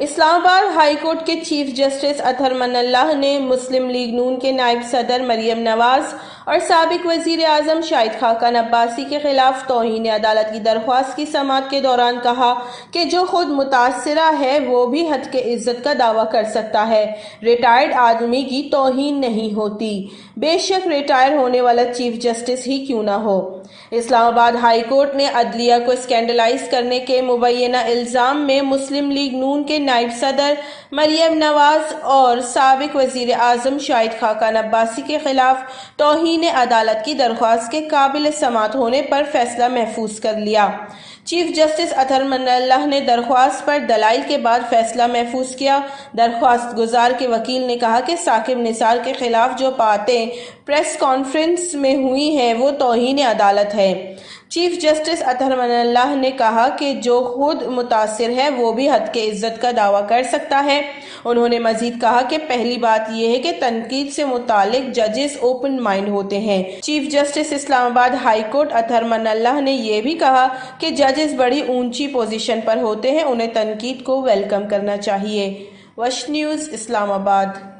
اسلام آباد high court کے chief justice اطہر من اللہ نے مسلم لیگ نون کے نائب صدر مریم نواز اور سابق وزیر اعظم شاہد خاقان عباسی کے خلاف توہین عدالت کی درخواست کی سماعت کے دوران کہا کہ جو خود متاثرہ ہے وہ بھی حد کے عزت کا دعویٰ کر سکتا ہے، ریٹائرڈ آدمی کی توہین نہیں ہوتی، بے شک ریٹائر ہونے والا چیف جسٹس ہی کیوں نہ ہو۔ اسلام آباد ہائی کورٹ نے عدلیہ کو اسکینڈلائز کرنے کے مبینہ الزام میں مسلم لیگ نون کے نائب صدر مریم نواز اور سابق وزیر اعظم شاہد خاقان عباسی کے خلاف توہین عدالت کی درخواست کے قابل سماعت ہونے پر فیصلہ محفوظ کر لیا۔ چیف جسٹس اطہر من اللہ نے درخواست پر دلائل کے بعد فیصلہ محفوظ کیا۔ درخواست گزار کے وکیل نے کہا کہ ثاقب نثار کے خلاف جو باتیں پریس کانفرنس میں ہوئی ہیں وہ توہین عدالت ہے۔ چیف جسٹس اطہر من اللہ نے کہا کہ جو خود متاثر ہے وہ بھی حد کے عزت کا دعویٰ کر سکتا ہے۔ انہوں نے مزید کہا کہ پہلی بات یہ ہے کہ تنقید سے متعلق ججز اوپن مائنڈ ہوتے ہیں۔ چیف جسٹس اسلام آباد ہائی کورٹ اطہر من اللہ نے یہ بھی کہا کہ ججز بڑی اونچی پوزیشن پر ہوتے ہیں، انہیں تنقید کو ویلکم کرنا چاہیے۔ وش نیوز اسلام آباد۔